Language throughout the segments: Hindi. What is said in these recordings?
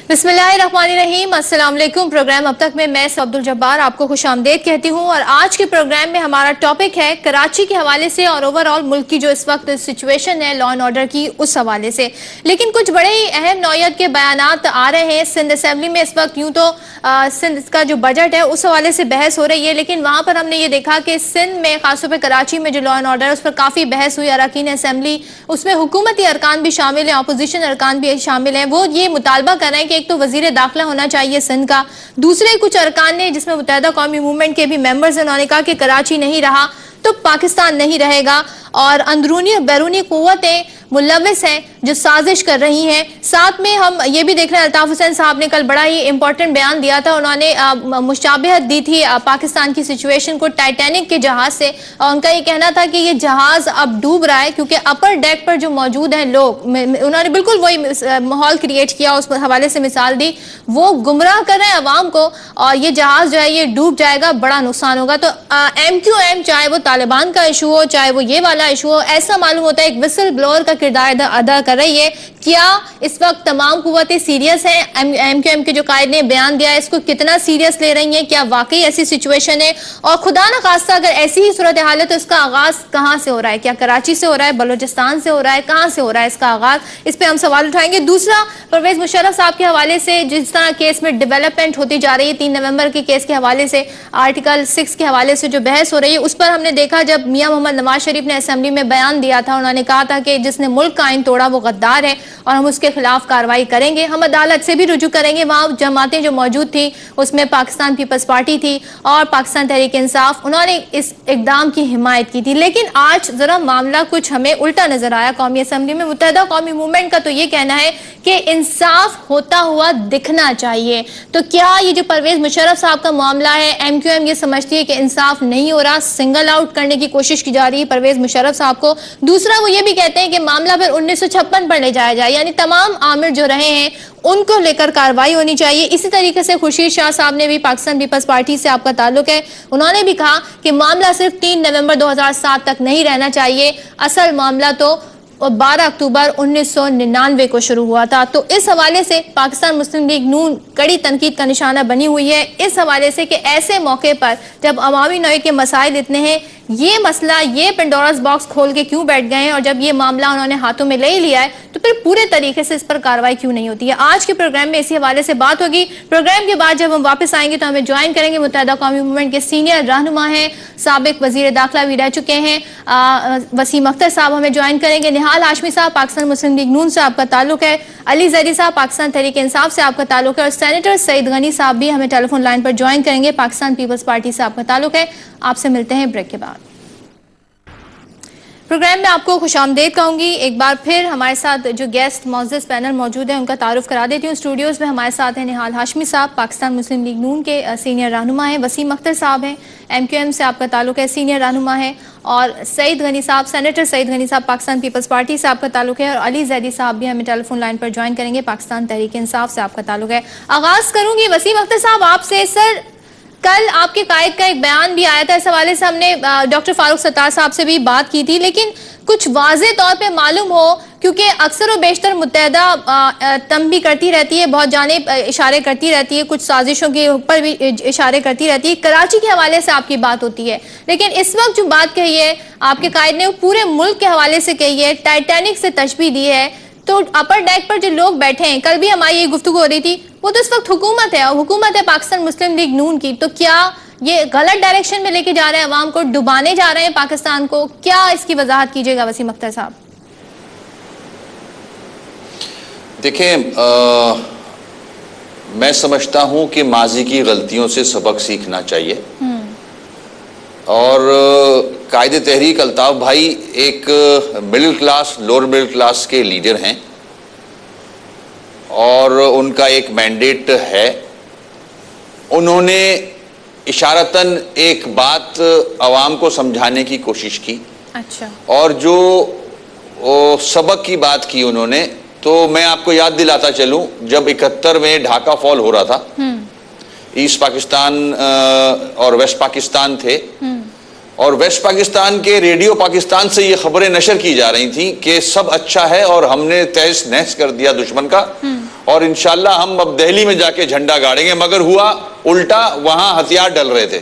बिस्मिल्लाहिर्रहमानिर्रहीम, अस्सलाम वालेकुम। प्रोग्राम अब तक में मैं अब्दुल जब्बार आपको खुशामदीद कहती हूँ और आज के प्रोग्राम में हमारा टॉपिक है कराची के हवाले से और ओवरऑल मुल्क की जो इस वक्त सिचुएशन है लॉ एंड ऑर्डर की, उस हवाले से। लेकिन कुछ बड़े ही अहम नौयत के बयानात आ रहे हैं। सिंध असेंबली में इस वक्त यूँ तो सिंध का जो बजट है उस हवाले से बहस हो रही है, लेकिन वहाँ पर हमने ये देखा कि सिंध में खासतौर पर कराची में जो लॉ एंड ऑर्डर है उस पर काफ़ी बहस हुई। अरकान असेंबली, उसमें हुकूमती अरकान भी शामिल हैं, अपोजिशन अरकान भी शामिल हैं। वो ये मुतालबा कर रहे हैं कि एक तो वजीर दाखिला होना चाहिए सिंध का, दूसरे कुछ अरकान ने जिसमें मुत्तहिदा कौमी मूवमेंट के भी मेंबर्स हैं, उन्होंने कहा कि कराची नहीं रहा तो पाकिस्तान नहीं रहेगा और अंदरूनी और बैरूनी कुव्वतें मुलविस हैं जो साजिश कर रही हैं। साथ में हम ये भी देख रहे हैं अल्ताफ हुसैन साहब ने कल बड़ा ही इंपॉर्टेंट बयान दिया था। उन्होंने मुशाबिहत दी थी पाकिस्तान की सिचुएशन को टाइटैनिक के जहाज से, और उनका ये कहना था कि ये जहाज अब डूब रहा है क्योंकि अपर डेक पर जो मौजूद हैं लोग, उन्होंने बिल्कुल वही माहौल क्रिएट किया, उस हवाले से मिसाल दी, वो गुमराह कर रहे हैं अवाम को और ये जहाज जो है ये डूब जाएगा, बड़ा नुकसान होगा। तो MQM चाहे वो तालिबान का इशू हो चाहे वो ये वाला इशू हो, ऐसा मालूम होता है एक विसल ब्लोअर का किरदार अदा कर रही है। क्या इस वक्त तमाम कुव्वतें सीरियस हैं? MQM के जो कायद ने बयान दिया है इसको कितना सीरियस ले रही हैं? क्या वाकई ऐसी सिचुएशन है? और खुदा न खास्ता अगर ऐसी ही सूरत हाल है तो इसका आगाज कहाँ से हो रहा है? क्या कराची से हो रहा है, बलोचिस्तान से हो रहा है, कहाँ से हो रहा है इसका आगाज? इस पर हम सवाल उठाएंगे। दूसरा, परवेज मुशर्रफ साहब के हवाले से जिस तरह केस में डेवलपमेंट होती जा रही है, 3 नवंबर के केस के हवाले से, आर्टिकल 6 के हवाले से जो बहस हो रही है, उस पर हमने देखा जब मियां मोहम्मद नवाज शरीफ ने असेंबली में बयान दिया था, उन्होंने कहा था कि जिसने मुल्क का आइन तोड़ा वो गद्दार है और हम उसके खिलाफ कार्रवाई करेंगे, हम अदालत से भी रुजू करेंगे। वहाँ जमातें जो मौजूद थी उसमें पाकिस्तान पीपल्स पार्टी थी और पाकिस्तान तहरीक इंसाफ, उन्होंने इस इकदाम की हिमायत की थी। लेकिन आज जरा मामला कुछ हमें उल्टा नजर आया कौमी असेंबली में। मुत्तहिदा कौमी मूवमेंट का तो ये कहना है कि इंसाफ होता हुआ दिखना चाहिए। तो क्या ये जो परवेज मुशर्रफ साहब का मामला है, MQM ये समझती है कि इंसाफ नहीं हो रहा, सिंगल आउट करने की कोशिश की जा रही है परवेज मुशर्रफ साहब को। दूसरा, वो ये भी कहते हैं कि मामला फिर 1956 पर ले जाया जाए, यानी तमाम आमिर जो रहे हैं उनको लेकर कार्रवाई होनी चाहिए। इसी तरीके से खुर्शीद शाह साहब ने भी, पाकिस्तान पीपल्स पार्टी से आपका ताल्लुक है, उन्होंने भी कहा कि मामला सिर्फ 3 नवंबर 2007 तक नहीं रहना चाहिए, असल मामला तो 12 अक्टूबर 1999 को शुरू हुआ था। तो इस हवाले से पाकिस्तान मुस्लिम लीग नून कड़ी तनकीद का निशाना बनी हुई है इस हवाले से कि ऐसे मौके पर जब अवामी नौई के मसाइल इतने हैं, ये मसला, ये पेंडोरास बॉक्स खोल के क्यों बैठ गए हैं, और जब ये मामला उन्होंने हाथों में ले ही लिया है तो फिर पूरे तरीके से इस पर कार्रवाई क्यों नहीं होती है। आज के प्रोग्राम में इसी हवाले से बात होगी। प्रोग्राम के बाद जब हम वापस आएंगे तो हमें ज्वाइन करेंगे मुत्तहिदा कौमी मूवमेंट के सीनियर रहनुमा हैं, साबिक वजीर दाखिला भी रह चुके हैं, वसीम अख्तर साहब हमें ज्वाइन करेंगे, निहाल हाशमी साहब पाकिस्तान मुस्लिम लीग नून से आपका ताल्लुक है, अली जैदी साहब पाकिस्तान तहरीक इंसाफ से आपका ताल्लुक है, और सेनेटर सईद गनी साहब भी हमें टेलीफोन लाइन पर ज्वाइन करेंगे, पाकिस्तान पीपल्स पार्टी से आपका ताल्लुक है। आपसे मिलते हैं ब्रेक के बाद। प्रोग्राम में आपको खुशामदीद कहूँगी। एक बार फिर हमारे साथ जो गेस्ट मौजूद पैनल मौजूद है उनका तारुफ करा देती हूँ। स्टूडियोज़ में हमारे साथ हैं निहाल हाशमी साहब पाकिस्तान मुस्लिम लीग नून के सीनियर रहनुमा हैं, वसीम अख्तर साहब हैं MQM से आपका ताल्लुक है, सीनियर रहनुमा है, और सईद गनी साहब, सेनेटर सईद गनी साहब पाकिस्तान पीपल्स पार्टी से आपका ताल्लुक है, और अली जैदी साहब भी हमें टेलीफोन लाइन पर ज्वाइन करेंगे, पाकिस्तान तहरीक इंसाफ से आपका ताल्लुक है। आगाज़ करूँगी वसीम अख्तर साहब आपसे। सर, कल आपके कायद का एक बयान भी आया था, इस हवाले से हमने डॉक्टर फारूक सत्तार साहब से भी बात की थी, लेकिन कुछ वाज़े तौर पे मालूम हो, क्योंकि अक्सर व बेशतर मुत्तहिदा तंबी करती रहती है, बहुत जानिब इशारे करती रहती है, कुछ साजिशों के ऊपर भी इशारे करती रहती है, कराची के हवाले से आपकी बात होती है, लेकिन इस वक्त जो बात कही है आपके कायद ने वो पूरे मुल्क के हवाले से कही है, टाइटैनिक से तशबीह दी है। तो अपर डेक पर जो लोग बैठे हैं, कल भी हमारी ये गुफ्तगू हो रही थी, वो तो इस वक्त हुकूमत है, और हुकूमत है पाकिस्तान मुस्लिम लीग नून की। तो क्या ये गलत डायरेक्शन में लेके जा रहे हैं, अवाम को डुबाने जा रहे हैं पाकिस्तान को? क्या इसकी वजाहत कीजिएगा वसीम अख्तर साहब? देखें, मैं समझता हूं कि माजी की गलतियों से सबक सीखना चाहिए, और कायदे तहरीक अल्ताफ भाई एक middle class, lower middle class के लीडर हैं और उनका एक मैंडेट है। उन्होंने इशारतन एक बात अवाम को समझाने की कोशिश की, अच्छा, और जो सबक की बात की उन्होंने, तो मैं आपको याद दिलाता चलूं, जब 71 में ढाका फॉल हो रहा था, ईस्ट पाकिस्तान और वेस्ट पाकिस्तान थे, और वेस्ट पाकिस्तान के रेडियो पाकिस्तान से ये खबरें नशर की जा रही थी कि सब अच्छा है और हमने तहस नहस कर दिया दुश्मन का, और इंशाल्लाह हम अब दिल्ली में जाके झंडा गाड़ेंगे, मगर हुआ उल्टा, वहां हथियार डल रहे थे।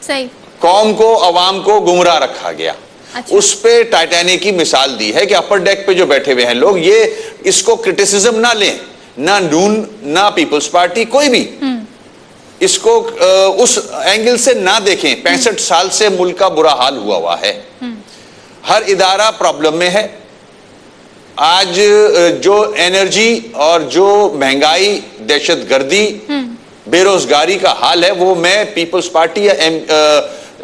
सही। कौम को, अवाम को गुमराह रखा गया। अच्छा। उस पे टाइटैनिक की मिसाल दी है कि अपर डेक पे जो बैठे हुए हैं लोग, ये इसको क्रिटिसिज्म ना लें, ना नून ना पीपल्स पार्टी, कोई भी इसको उस एंगल से ना देखें। 65 साल से मुल्क का बुरा हाल हुआ है, हर इदारा प्रॉब्लम में है। आज जो एनर्जी और जो महंगाई, दहशतगर्दी, बेरोजगारी का हाल है, वो मैं पीपल्स पार्टी या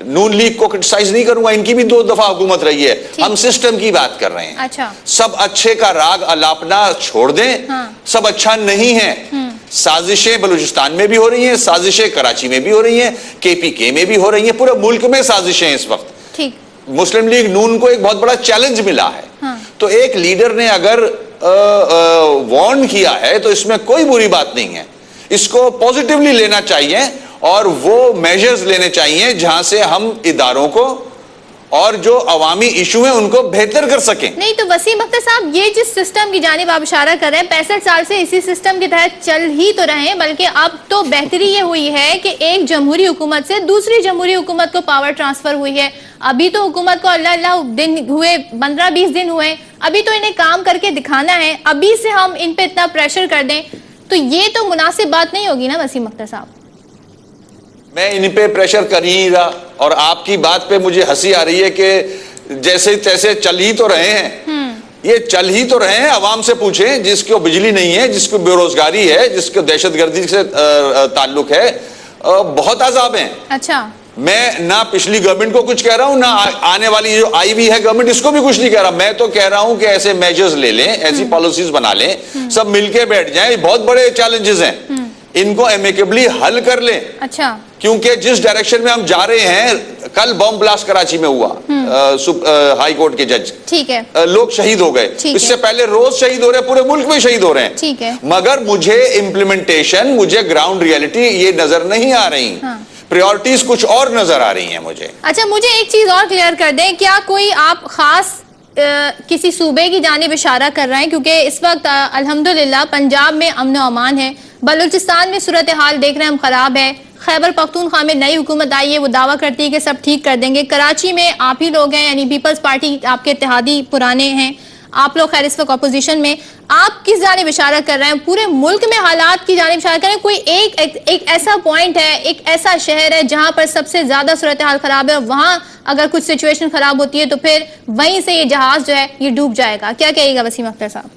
नून लीग को क्रिटिसाइज नहीं करूंगा, इनकी भी 2 दफा हुकूमत रही है। हम सिस्टम की बात कर रहे हैं। अच्छा। सब अच्छे का राग अलापना छोड़ दें। हाँ। सब अच्छा नहीं है। साजिशें बलूचिस्तान में भी हो रही हैं, साजिशें कराची में भी हो रही हैं, केपीके में भी हो रही हैं, पूरे मुल्क में साजिशें इस वक्त। ठीक। मुस्लिम लीग नून को एक बहुत बड़ा चैलेंज मिला है। हाँ। तो एक लीडर ने अगर वार्न किया है तो इसमें कोई बुरी बात नहीं है, इसको पॉजिटिवली लेना चाहिए और वो मेजर्स लेने चाहिए जहां से हम इदारों को और जो अवामी इशू है उनको बेहतर कर सकें। नहीं तो वसीम अख्तर साहब, ये जिस सिस्टम की जानिब आप इशारा कर रहे हैं, 65 साल से इसी सिस्टम के तहत चल ही तो रहे हैं, बल्कि अब तो बेहतरी ये हुई है कि एक जमहूरी हुकूमत से दूसरी जमहूरी हुकूमत को पावर ट्रांसफर हुई है। अभी तो हुकूमत को अल्लाह दिन हुए, 15-20 दिन हुए, अभी तो इन्हें काम करके दिखाना है। अभी से हम इन पे इतना प्रेशर कर दें तो ये तो मुनासिब बात नहीं होगी ना वसीम अख्तर साहब। मैं इन पे प्रेशर कर ही रहा, और आपकी बात पे मुझे हंसी आ रही है कि जैसे तैसे चल ही तो रहे हैं। ये चल ही तो रहे हैं। अवाम से पूछें, जिसको बिजली नहीं है, जिसको बेरोजगारी है, जिसको दहशतगर्दी से ताल्लुक है, बहुत अजाब हैं। अच्छा। मैं ना पिछली गवर्नमेंट को कुछ कह रहा हूं, ना आने वाली जो आई भी है गवर्नमेंट, इसको भी कुछ नहीं कह रहा। मैं तो कह रहा हूं कि ऐसे मेजर्स ले लें, ऐसी पॉलिसीज बना लें, सब मिलके बैठ जाएं। बहुत बड़े चैलेंजेस हैं, इनको एमिकेबली हल कर लें। अच्छा। क्योंकि जिस डायरेक्शन में हम जा रहे हैं, कल बॉम्ब ब्लास्ट कराची में हुआ, हाई कोर्ट के जज, ठीक है, लोग शहीद हो गए। इससे पहले रोज शहीद हो रहे हैं, पूरे मुल्क में शहीद हो रहे हैं। ठीक है। मगर मुझे इम्प्लीमेंटेशन, मुझे ग्राउंड रियलिटी ये नजर नहीं आ रही। हाँ। प्रायोरिटीज कुछ और नजर आ रही हैं मुझे। अच्छा, मुझे एक चीज और क्लियर कर दें, क्या कोई आप खास किसी सूबे की जानिब इशारा कर रहे हैं? क्योंकि इस वक्त अल्हम्दुलिल्लाह पंजाब में अमन और अमान है, बलूचिस्तान में सूरत हाल देख रहे हैं हम खराब है, खैबर पख्तूनख्वा में नई हुकूमत आई है, वो दावा करती है कि सब ठीक कर देंगे। कराची में आप ही लोग हैं, यानी पीपल्स पार्टी आपके इत्तेहादी पुराने हैं, आप लोग खैर इस वक्त ऑपोजिशन में, आप किस जानिब इशारा कर रहे हैं? पूरे मुल्क में हालात की जानिब इशारा कर रहे हैं? कोई एक ऐसा पॉइंट है, एक ऐसा शहर है जहां पर सबसे ज्यादा सूरत हाल खराब है और वहां अगर कुछ सिचुएशन खराब होती है तो फिर वहीं से ये जहाज जो है ये डूब जाएगा? क्या कहिएगा वसीम अख्तर साहब?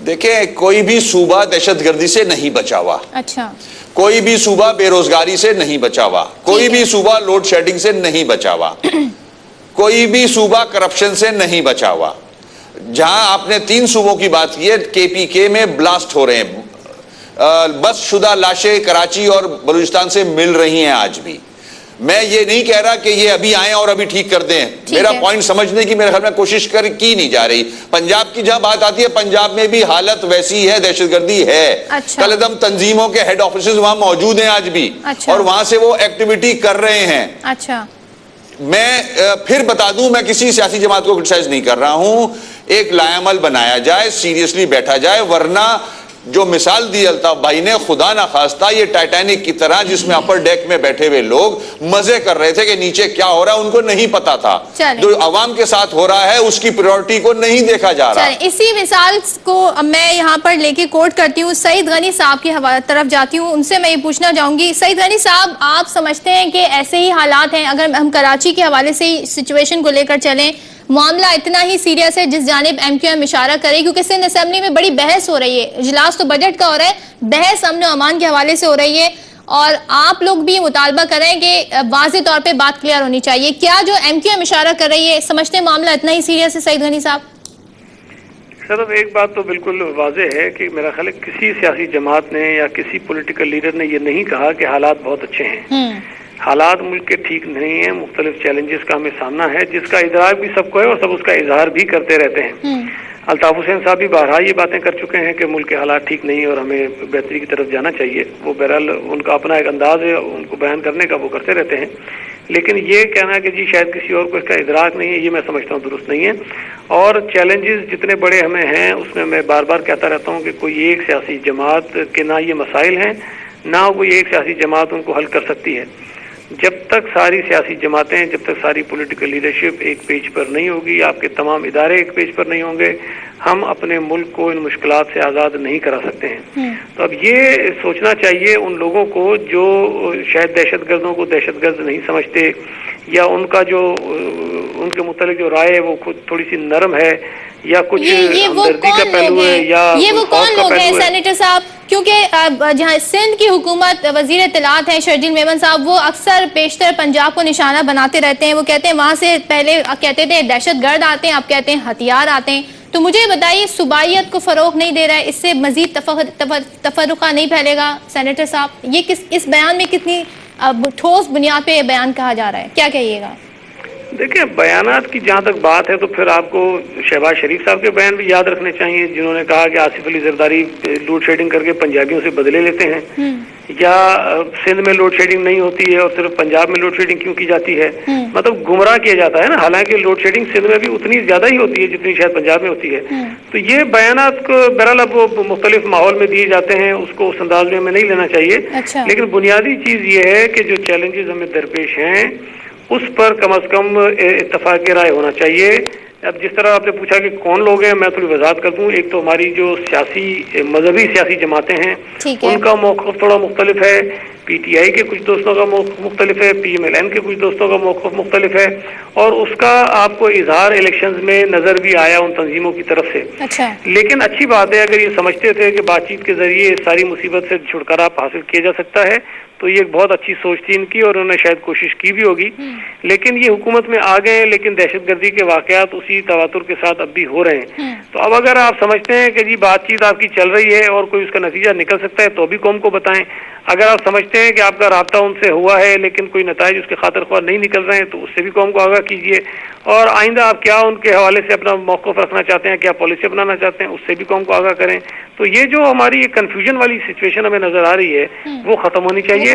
देखिए, कोई भी सूबा दहशतगर्दी से नहीं बचा हुआ। अच्छा। कोई भी सूबा बेरोजगारी से नहीं बचा हुआ, कोई भी सूबा लोड शेडिंग से नहीं बचा हुआ, कोई भी सूबा करप्शन से नहीं बचा हुआ। जहां आपने 3 सूबों की बात की है, केपीके में ब्लास्ट हो रहे हैं, बस शुदा लाशें कराची और बलूचिस्तान से मिल रही हैं आज भी। मैं ये नहीं कह रहा कि ये अभी आए और अभी ठीक कर दें, मेरा पॉइंट समझने की मेरे ख्याल में कोशिश की नहीं जा रही। पंजाब की जहां बात आती है, पंजाब में भी हालत वैसी है, दहशतगर्दी है। अच्छा। कलदम तंजीमों के हेड ऑफिस वहां मौजूद हैं आज भी। अच्छा। और वहां से वो एक्टिविटी कर रहे हैं। अच्छा। मैं फिर बता दूं, मैं किसी सियासी जमात को क्रिटिसाइज नहीं कर रहा हूं। एक लायामल बनाया जाए, सीरियसली बैठा जाए, वरना जो मिसाल दी अल्ताफ भाई ने, खुदा ना खास्ता ये टाइटैनिक की तरह जिसमें अपर डेक में बैठे हुए लोग मजे कर रहे थे कि नीचे क्या हो रहा है उनको नहीं पता था। जो अवाम के साथ हो रहा है उसकी प्रायोरिटी को नहीं देखा जा रहा। इसी मिसाल को मैं यहाँ पर लेके कोट करती हूँ, सईद गनी साहब की तरफ जाती हूँ, उनसे मैं ये पूछना चाहूंगी। सईद गनी साहब, आप समझते हैं कि ऐसे ही हालात हैं? अगर हम कराची के हवाले से ही सिचुएशन को लेकर चलें, मामला इतना ही सीरियस है जिस जानिब एमक्यूएम इशारा करे, क्योंकि सिंध असेंबली में बड़ी बहस हो रही है, इजलास तो बजट का हो रहा है, बहस अमन और अमान के हवाले से हो रही है और आप लोग भी मुतालबा कर रहे हैं कि वाज़ेह तौर पे बात क्लियर होनी चाहिए। क्या जो एमक्यूएम इशारा कर रही है, समझते हैं मामला इतना ही सीरियस है? सईद गनी साहब। सर, एक बात तो बिल्कुल वाज़ेह है कि मेरा ख्याल है किसी सियासी जमात ने या किसी पॉलिटिकल लीडर ने ये नहीं कहा कि हालात बहुत अच्छे हैं। हालात मुल्क के ठीक नहीं है, मुख्तलिफ चैलेंजेस का हमें सामना है, जिसका इदराक भी सबको है और सब उसका इजहार भी करते रहते हैं। अल्ताफ हुसैन साहब भी बारहा ये बातें कर चुके हैं कि मुल्क के हालात ठीक नहीं है और हमें बेहतरी की तरफ जाना चाहिए। वो बहरहाल उनका अपना एक अंदाज है, उनको बयान करने का वो करते रहते हैं। लेकिन ये कहना कि जी शायद किसी और को इसका इदराक नहीं है, ये मैं समझता हूँ दुरुस्त नहीं है। और चैलेंजेस जितने बड़े हमें हैं उसमें मैं बार बार कहता रहता हूँ कि कोई एक सियासी जमात के ना ये मसाइल हैं, ना कोई एक सियासी जमात उनको हल कर सकती है। जब तक सारी सियासी जमातें, जब तक सारी पॉलिटिकल लीडरशिप एक पेज पर नहीं होगी, आपके तमाम इदारे एक पेज पर नहीं होंगे, हम अपने मुल्क को इन मुश्किलात से आज़ाद नहीं करा सकते हैं। तो अब ये सोचना चाहिए उन लोगों को जो शायद दहशतगर्दों को दहशतगर्द नहीं समझते, या उनका जो उनके मुतालिक जो राय है वो खुद थोड़ी सी नरम है, या कुछ हमदर्दी का पहलू है, या ये वो कौन लोग हैं सेनेटर साहब? क्योंकि जहाँ सिंध की हुकूमत वजीर इत्तलात हैं शर्जील मेमन साहब, वो अक्सर पेशतर पंजाब को निशाना बनाते रहते हैं। वो कहते हैं वहां से पहले कहते थे दहशतगर्द आते हैं, अब कहते हैं हथियार आते हैं। तो मुझे बताइए, सुबाइयत को फरोग नहीं दे रहा है, इससे मजीद तफरुका नहीं फैलेगा सेनेटर साहब? ये इस बयान में कितनी ठोस बुनियाद पे बयान कहा जा रहा है, क्या कहिएगा? देखिए, बयानात की जहाँ तक बात है तो फिर आपको शहबाज शरीफ साहब के बयान भी याद रखने चाहिए, जिन्होंने कहा कि आसिफ अली जरदारी लोड शेडिंग करके पंजाबियों से बदले लेते हैं, या सिंध में लोड शेडिंग नहीं होती है और सिर्फ पंजाब में लोड शेडिंग क्यों की जाती है। मतलब गुमराह किया जाता है ना, हालांकि लोड शेडिंग सिंध में भी उतनी ज्यादा ही होती है जितनी शायद पंजाब में होती है। तो ये बयानात को बहरहाल अब वो मुख्तलिफ माहौल में दिए जाते हैं, उसको उस अंदाज में हमें नहीं लेना चाहिए। अच्छा। लेकिन बुनियादी चीज ये है कि जो चैलेंजेस हमें दरपेश हैं उस पर कम अज कम इत्तफाक राय होना चाहिए। अब जिस तरह आपने पूछा कि कौन लोग हैं, मैं थोड़ी वजाहत कर दूं। एक तो हमारी जो सियासी मजहबी सियासी जमातें हैं उनका मौक़िफ़ थोड़ा मुख्तलिफ है, पीटीआई के कुछ दोस्तों का मौक़िफ़ मुख्तलिफ है, पीएमएलएन के कुछ दोस्तों का मौक़िफ़ मुख्तलिफ है, और उसका आपको इजहार इलेक्शंस में नजर भी आया उन तंजीमों की तरफ से। अच्छा। लेकिन अच्छी बात है, अगर ये समझते थे कि बातचीत के जरिए इस सारी मुसीबत से छुटकारा हासिल किया जा सकता है तो ये एक बहुत अच्छी सोच थी इनकी, और उन्होंने शायद कोशिश की भी होगी। लेकिन ये हुकूमत में आ गए, लेकिन दहशतगर्दी के वाकयात उसी तवातुर के साथ अब भी हो रहे हैं। तो अब अगर आप समझते हैं कि जी बातचीत आपकी चल रही है और कोई उसका नतीजा निकल सकता है तो भी कौम को बताएं। अगर आप समझते हैं कि आपका राब्ता उनसे हुआ है लेकिन कोई नताइज उसके खातिर ख्वाह नहीं निकल रहे हैं तो उससे भी कौम को आगाह कीजिए। और आइंदा आप क्या उनके हवाले से अपना मौक़िफ़ रखना चाहते हैं, क्या पॉलिसी अपनाना चाहते हैं, उससे भी कौम को आगाह करें। तो ये जो हमारी कन्फ्यूजन वाली सिचुएशन हमें नजर आ रही है वो खत्म होनी चाहिए।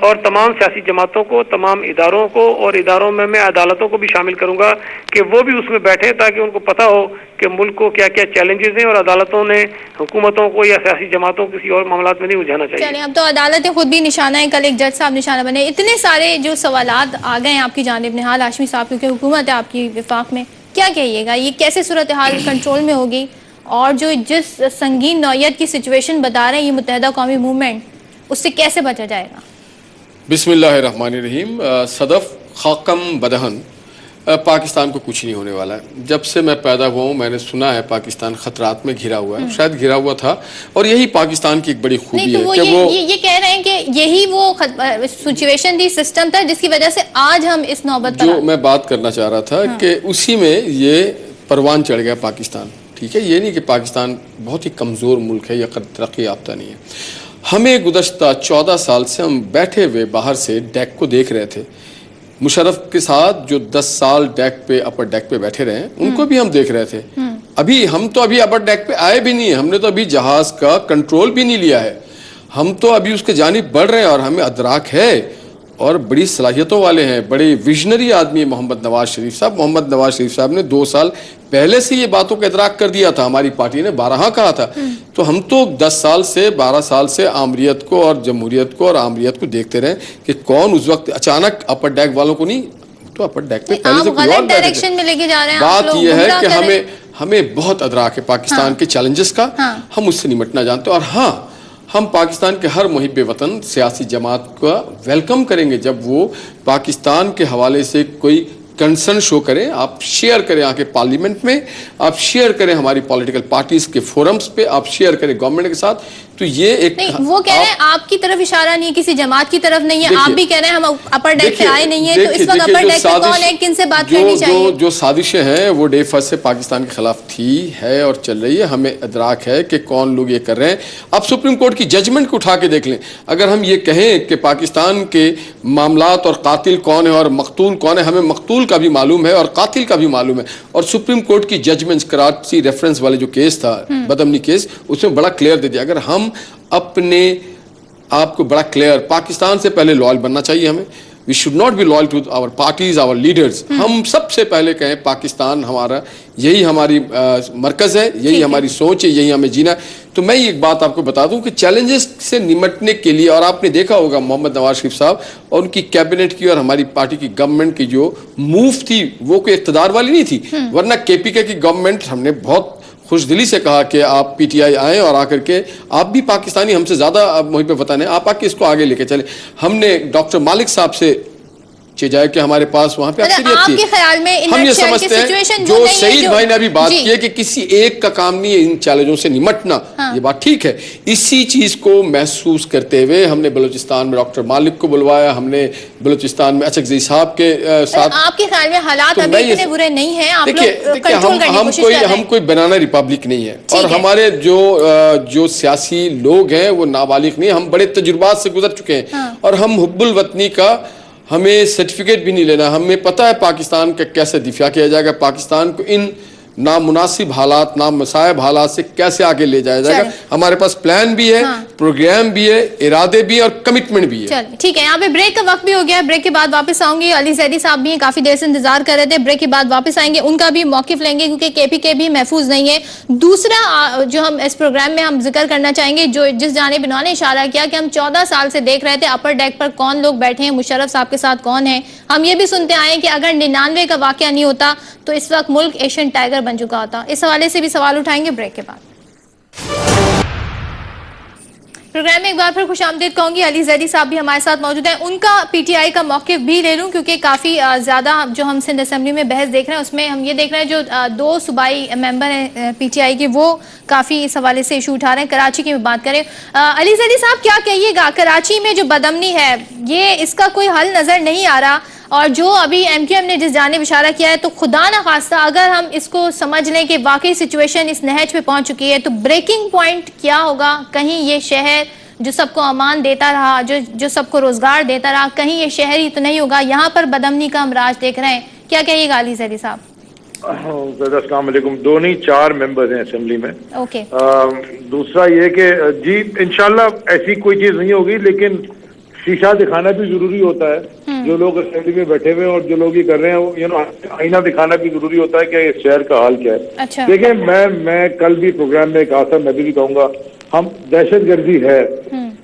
और तमाम सियासी जमातों को, तमाम इदारों को, और इदारों में मैं अदालतों को भी शामिल करूंगा कि वो भी उसमें बैठे ताकि उनको पता हो कि मुल्क को क्या क्या चैलेंजेस हैं, और अदालतों ने हुकूमतों को या सियासी जमातों को किसी और मामलात में नहीं उलझाना चाहिए। अब तो अदालतें खुद भी निशाना है, कल एक जज साहब निशाना बने। इतने सारे जो सवालात आ गए हैं आपकी जानिब निहाल हाशमी साहब, क्योंकि हुकूमत है आपकी विफाक में, क्या कहिएगा ये कैसे सूरत हाल कंट्रोल में होगी? और जो जिस संगीन नौयत की सिचुएशन बता रहे हैं ये मुत्तहदा कौमी मूवमेंट, उससे कैसे बचा जाएगा? बिस्मिल्लाहिर्रहमानिर्रहीम। सदफ खाकम बदहन, पाकिस्तान को कुछ नहीं होने वाला है। जब से मैं पैदा हुआ हूँ मैंने सुना है पाकिस्तान खतरात में घिरा हुआ है, शायद घिरा हुआ था, और यही पाकिस्तान की एक बड़ी खूबी है कि वो ये कह रहे हैं कि यही वो सिचुएशन थी, सिस्टम था जिसकी वजह से आज हम इस नौबत पर। जो मैं बात करना चाह रहा था कि उसी में ये परवान चढ़ गया पाकिस्तान। ठीक है, ये नहीं कि पाकिस्तान बहुत ही कमज़ोर मुल्क है या तरक्की याफ्ता नहीं है। हमें गुज़श्ता 14 साल से हम बैठे हुए बाहर से डेक को देख रहे थे। मुशर्रफ के साथ जो 10 साल डेक पे, अपर डेक पे बैठे रहे, उनको भी हम देख रहे थे। अभी हम तो अभी अपर डेक पे आए भी नहीं है, हमने तो अभी जहाज का कंट्रोल भी नहीं लिया है। हम तो अभी उसके जानिब बढ़ रहे हैं और हमें अदराक है और बड़ी सलाहियतों वाले हैं, बड़े विजनरी आदमी है मोहम्मद नवाज शरीफ साहब। मोहम्मद नवाज शरीफ साहब ने 2 साल पहले से ये बातों का इदराक कर दिया था, हमारी पार्टी ने 12 कहा था। तो हम तो 10 साल से 12 साल से आमरीत को और जमहूरियत को और आमरीत को देखते रहे कि कौन उस वक्त अचानक अपर डेक वालों को नहीं, तो अपर डेक पे पहले से कोई और डायरेक्शन में लेके जा रहे हैं। बात यह है कि हमें बहुत अदराक है पाकिस्तान के चैलेंजेस का, हम उससे निपटना जानते हैं। और हाँ, हम पाकिस्तान के हर मुहिब वतन सियासी जमात का वेलकम करेंगे जब वो पाकिस्तान के हवाले से कोई कंसर्न शो करें। आप शेयर करें आके पार्लियामेंट में, आप शेयर करें हमारी पॉलिटिकल पार्टीज के फोरम्स पे, आप शेयर करें गवर्नमेंट के साथ। तो ये एक नहीं, वो कह रहे हैं आपकी तरफ इशारा नहीं है, किसी जमात की तरफ नहीं है। आप भी कह रहे हैं हम अपर डेक पे आए नहीं है, तो इस वक्त अपर डेक पे कौन है, किन से बात करनी चाहिए? जो साजिशें हैं वो डे फर्स्ट से पाकिस्तान के खिलाफ थी, है और चल रही है। हमें इदराक है कि कौन लोग ये कर रहे हैं। आप सुप्रीम कोर्ट की जजमेंट को उठा के देख लें। अगर हम ये कहें कि पाकिस्तान के मामलात और कातिल कौन है और मकतूल कौन है, हमें मकतूल का भी मालूम है और कातिल का भी मालूम है। और सुप्रीम कोर्ट की जजमेंट्स, कराची रेफरेंस वाले जो केस था, बदअमनी केस, उसमें बड़ा क्लियर दे दिया। अगर हम अपने आप को बड़ा क्लियर, पाकिस्तान से पहले लॉयल बनना चाहिए हमें, we should not be loyal to our parties, our leaders. हम सबसे पहले कहें पाकिस्तान हमारा, यही हमारी मरकज है, यही हमारी सोच है, यही हमें जीना है। तो मैं एक बात आपको बता दूं कि चैलेंजेस से निपटने के लिए, और आपने देखा होगा मोहम्मद नवाज शरीफ साहब और उनकी कैबिनेट की और हमारी पार्टी की गवर्नमेंट की जो मूव थी वो कोई इक़्तिदार वाली नहीं थी, वरना केपीके की गवर्नमेंट हमने बहुत खुशदिली से कहा कि आप पीटीआई आए और आकर के आप भी पाकिस्तानी हमसे ज़्यादा मुझे पे पता नहीं, आप आके इसको आगे लेके चले। हमने डॉक्टर मालिक साहब से जाए कि हमारे पास वहां पे अक्सरियत थी। ख्याल में हम ये समझते हैं जो शहीद भाई ने अभी बात की है कि किसी एक का काम नहीं है इन चैलेंजों से निपटना, ये बात ठीक है। इसी चीज को महसूस करते हुए हमने बलूचिस्तान में डॉक्टर मालिक को बुलवाया, हमने बलूचिस्तान में अचकज़ई साहब के साथ। आपके ख्याल में हालात अभी इतने बुरे नहीं हैं? आप लोग कंट्रोल करने की कोशिश कर रहे हैं। हम कोई बनाना रिपब्लिक नहीं है, और हमारे जो सियासी लोग हैं वो नाबालिग नहीं, हम बड़े तजुर्बात से गुजर चुके हैं, और हम हुब्बुल वतनी का हमें सर्टिफिकेट भी नहीं लेना। हमें पता है पाकिस्तान का कैसे दिफा किया जाएगा, पाकिस्तान को इन नामुनासिब हालात, नामसायब हालात से कैसे आगे ले जाया जाएगा। हमारे पास प्लान भी है, प्रोग्राम भी है, इरादे भी है और कमिटमेंट भी है। चलिए ठीक है, यहाँ पे ब्रेक का वक्त भी हो गया, ब्रेक के बाद वापस आऊंगी। अली जैदी साहब भी काफी देर से इंतजार कर रहे थे, ब्रेक के बाद वापस आएंगे, उनका भी मौकिफ लेंगे क्योंकि केपीके भी महफूज नहीं है। दूसरा जो हम इस प्रोग्राम में हम जिक्र करना चाहेंगे, जो जिस जानिब इन्होंने इशारा किया कि हम 14 साल से देख रहे थे अपर डेक पर कौन लोग बैठे हैं, मुशर्रफ साहब के साथ कौन है। हम ये भी सुनते आए कि अगर 99 का वाकया नहीं होता तो इस वक्त मुल्क एशियन टाइगर बन चुका होता। इस हवाले से भी सवाल उठाएंगे ब्रेक के बाद। प्रोग्राम में एक बार फिर खुशामदीद कहूंगी। अली जैदी साहब भी हमारे साथ मौजूद हैं, उनका पीटीआई का मौकिफ भी ले लूं क्योंकि काफी ज्यादा जो हम सिंध असेंबली में बहस देख रहे हैं उसमें हम ये देख रहे हैं जो 2 सूबाई मेंबर हैं पीटीआई के, वो काफी इस हवाले से इशू उठा रहे हैं। कराची की बात करें, अली जैदी साहब क्या कहिएगा, कराची में जो बदअमनी है ये इसका कोई हल नजर नहीं आ रहा, और जो अभी एमक्यूएम ने जिस जानिब इशारा किया है, तो खुदा न खास्ता अगर हम इसको समझ लें कि वाकई सिचुएशन इस नहज पे पहुंच चुकी है, तो ब्रेकिंग पॉइंट क्या होगा? कहीं ये शहर जो सबको अमान देता रहा, जो सबको रोजगार देता रहा, कहीं ये शहर ही तो नहीं होगा? यहाँ पर बदअमनी का हम राज देख रहे हैं, क्या कहिएगा अली जैदी साहब? अस्सलाम वालेकुम। 2 नहीं 4 मेंबर्स हैं असेंबली में। ओके। दूसरा ये कि जी इंशाल्लाह ऐसी कोई चीज नहीं होगी, लेकिन शीशा दिखाना भी जरूरी होता है। जो लोग असेंबली में बैठे हुए हैं और जो लोग ये कर रहे हैं, वो आईना दिखाना भी जरूरी होता है कि इस शहर का हाल क्या है। अच्छा। देखिए, मैं कल भी प्रोग्राम में कहा था, मैं भी कहूंगा, हम दहशतगर्दी है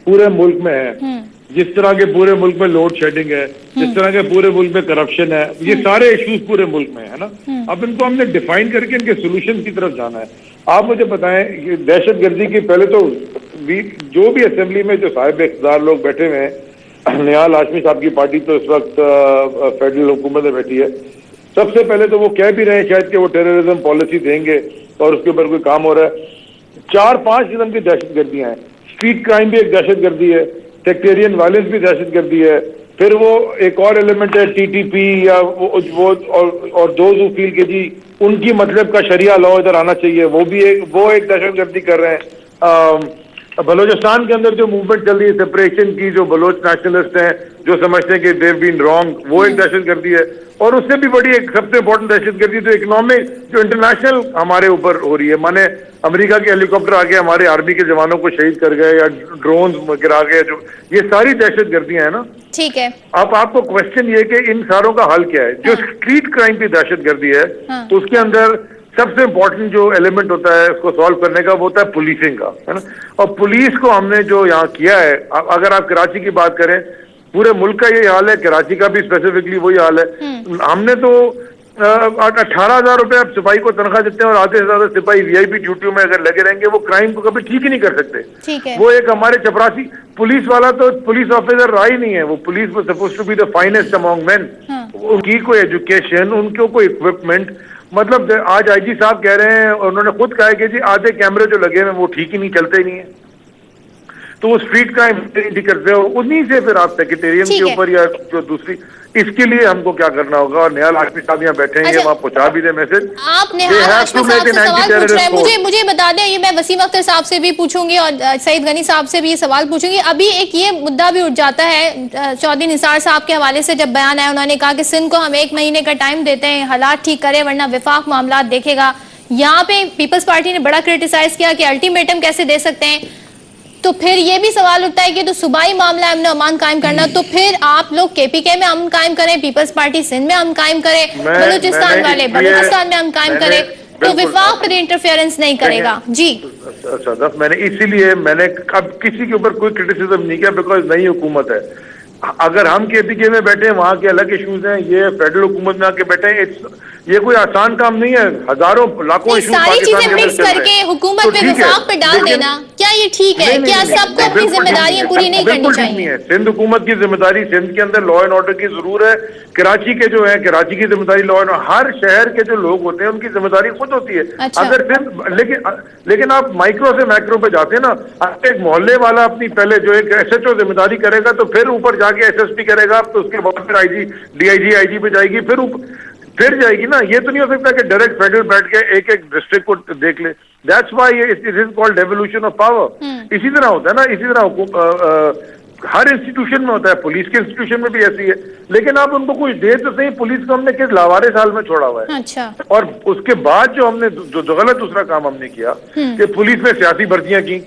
पूरे मुल्क में है। जिस तरह के पूरे मुल्क में लोड शेडिंग है, जिस तरह के पूरे मुल्क में करप्शन है, ये सारे इश्यूज पूरे मुल्क में है ना। अब इनको हमने डिफाइन करके इनके सोल्यूशन की तरफ जाना है। आप मुझे बताएं, दहशतगर्दी की पहले तो जो भी असेंबली में जो साहिब इख्तियार लोग बैठे हुए हैं, निहाल हाशमी साहब की पार्टी तो इस वक्त फेडरल हुकूमत में बैठी है, सबसे पहले तो वो कह भी रहे हैं शायद कि वो टेररिज्म पॉलिसी देंगे और उसके ऊपर कोई काम हो रहा है। 4-5 किस्म की दहशतगर्दियां हैं। स्ट्रीट क्राइम भी एक दहशतगर्दी है, सेक्टेरियन वायलेंस भी दहशतगर्दी है, फिर वो एक और एलिमेंट है टीटीपी या वो और दोज हू फील के जी उनकी मतलब का शरिया लॉ इधर आना चाहिए, वो एक दहशतगर्दी कर रहे हैं। बलोचिस्तान के अंदर जो मूवमेंट चल रही है सेपरेशन की, जो बलोच नेशनलिस्ट हैं जो समझते हैं कि देव बीन रॉन्ग, वो एक दहशतगर्दी है। और उससे भी बड़ी एक सबसे इम्पोर्टेंट दहशतगर्दी तो इकोनॉमिक जो इंटरनेशनल हमारे ऊपर हो रही है, माने अमेरिका के हेलीकॉप्टर आके हमारे आर्मी के जवानों को शहीद कर गए या ड्रोन गिरा गए, जो ये सारी दहशतगर्दियां है ना। ठीक है। अब आपको क्वेश्चन ये कि इन सारों का हल क्या है? जो स्ट्रीट क्राइम की दहशतगर्दी है, तो उसके अंदर सबसे इम्पोर्टेंट जो एलिमेंट होता है उसको सॉल्व करने का, वो होता है पुलिसिंग का, है ना। और पुलिस को हमने जो यहाँ किया है, अगर आप कराची की बात करें, पूरे मुल्क का ये हाल है, कराची का भी स्पेसिफिकली वही हाल है। हमने तो 18,000 रुपए आप सिपाही को तनख्वाह देते हैं और आधे से ज्यादा सिपाही वीआईपी ड्यूटियों में अगर लगे रहेंगे, वो क्राइम को कभी ठीक ही नहीं कर सकते। ठीक है। वो एक हमारे चपरासी पुलिस वाला तो पुलिस ऑफिसर रहा ही नहीं है, वो police was supposed to be the finest among men. उनकी कोई एजुकेशन, उनको कोई इक्विपमेंट, मतलब आज आईजी साहब कह रहे हैं, उन्होंने खुद कहा है कि जी आधे कैमरे जो लगे हैं वो ठीक ही नहीं, चलते ही नहीं है। तो वो स्ट्रीट क्राइम करते हो, उन्हीं से फिर आप सेक्रेटेरियत के ऊपर या जो दूसरी, इसके लिए हमको क्या करना होगा? और निहाल हाशमी साहब यहाँ बैठे हैं, वहाँ पहुंचा भी दे मैसेज। आप निहाल हाशमी साहब से सवाल पूछ रहे हैं, मुझे बता दें, ये मैं वसीम अख्तर साहब से भी पूछूंगी और सईद गनी साहब से भी ये सवाल पूछूंगी। अभी एक ये मुद्दा भी उठ जाता है, चौधरी निसार साहब के हवाले से जब बयान आया, उन्होंने कहा कि सिंध को हम 1 महीने का टाइम देते हैं, हालात ठीक करे वरना विफाक मामला देखेगा। यहाँ पे पीपल्स पार्टी ने बड़ा क्रिटिसाइज किया कि अल्टीमेटम कैसे दे सकते हैं। तो फिर ये भी सवाल उठता है कि तो सूबाई मामला है, अमन कायम करना, तो फिर आप लोग केपीके में अमन कायम करें, पीपल्स पार्टी सिंध में अमन कायम करें, बलूचिस्तान वाले बलूचिस्तान में अमन कायम करें, तो विफाक फिर इंटरफेरेंस नहीं करेगा। जी सदफ, मैंने इसीलिए मैंने अब किसी के ऊपर कोई क्रिटिसिज्म नहीं किया, बिकॉज नई हुकूमत है। अगर हम केपीके में बैठे, वहाँ के अलग इश्यूज हैं, ये फेडरल हुकूमत में आके बैठे, ये कोई आसान काम नहीं है। हजारों लाखों इश्यूज सारी चीजें मिक्स करके हुकूमत में विफाक पे डाल देना, क्या ये ठीक है? क्या सबको अपनी जिम्मेदारियां पूरी नहीं करनी चाहिए? सिंध हुकूमत की जिम्मेदारी, सिंध के अंदर लॉ एंड ऑर्डर की जरूर है। कराची के जो है, कराची की जिम्मेदारी लॉ एंड, हर शहर के जो लोग होते हैं उनकी जिम्मेदारी खुद होती है। अच्छा। अगर सिर्फ लेकिन आप माइक्रो से मैक्रो पे जाते हैं ना, एक मोहल्ले वाला अपनी पहले जो एक SHO जिम्मेदारी करेगा, तो फिर ऊपर जाके SSP करेगा, तो उसके बाद फिर IG DIG IG पे जाएगी, फिर जाएगी ना। ये तो नहीं हो सकता कि डायरेक्ट फेडरल बैठ के एक एक डिस्ट्रिक्ट को देख ले। That's why it is called devolution of power. इसी तरह होता है ना, इसी तरह हर इंस्टीट्यूशन में होता है, पुलिस के इंस्टीट्यूशन में भी ऐसी है। लेकिन आप उनको कुछ दे तो सही, पुलिस को हमने किस लावारे साल में छोड़ा हुआ है। अच्छा। और उसके बाद जो हमने जो गलत दूसरा काम हमने किया कि पुलिस में सियासी भर्तियां की।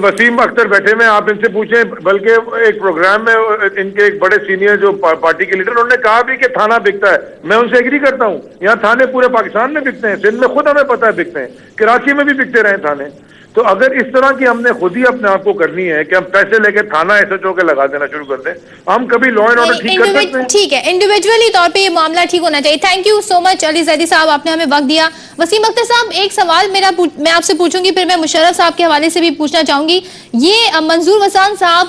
वसीम अख्तर बैठे में, आप इनसे पूछें, बल्कि एक प्रोग्राम में इनके एक बड़े सीनियर जो पार्टी के लीडर, उन्होंने कहा भी कि थाना बिकता है। मैं उनसे एग्री करता हूँ, यहाँ थाने पूरे पाकिस्तान में बिकते हैं, सिंध में खुद हमें पता है बिकते हैं, कराची में भी बिकते रहे थाने। तो अगर इस तरह की हमने खुद ही अपने आप को करनी है कि हम पैसे लेके थाना SHO के लगा देना शुरू कर दें, हम कभी लॉ एंड ऑर्डर ठीक कर सकते हैं? ठीक है, इंडिविजुअली तौर पे ये मामला ठीक होना चाहिए। Thank you so much Ali Zaidi साहब, आपने हमें वक्त दिया। वसीम अख्तर साहब, एक सवाल मैं आपसे पूछूंगी, फिर मैं मुशर्रफ साहब के हवाले से भी पूछना चाहूंगी। ये मंजूर वसान साहब